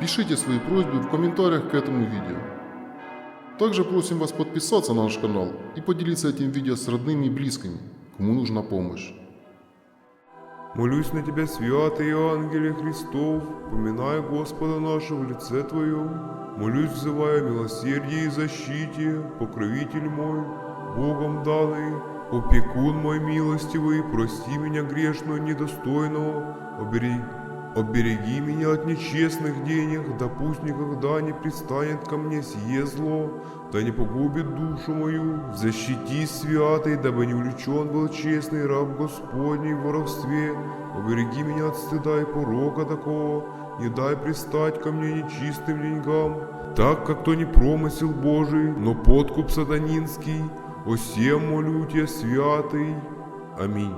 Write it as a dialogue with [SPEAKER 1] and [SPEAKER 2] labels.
[SPEAKER 1] Пишите свои просьбы в комментариях к этому видео. Также просим вас подписаться на наш канал и поделиться этим видео с родными и близкими, кому нужна помощь.
[SPEAKER 2] Молюсь на Тебя, святый ангеле Христов, поминай Господа нашего в лице Твоем. Молюсь, взывая о милосердии и защите, покровитель мой, Богом данный, опекун мой милостивый, прости меня грешного, недостойного, обереги меня от нечестных денег, да пусть никогда не пристанет ко мне сие зло, да не погубит душу мою. Защити, святый, дабы не увлечен был честный раб Господний в воровстве. Обереги меня от стыда и порока такого, не дай пристать ко мне нечистым деньгам, так как то не промысел Божий, но подкуп сатанинский. О сем молю Тебя, святый. Аминь.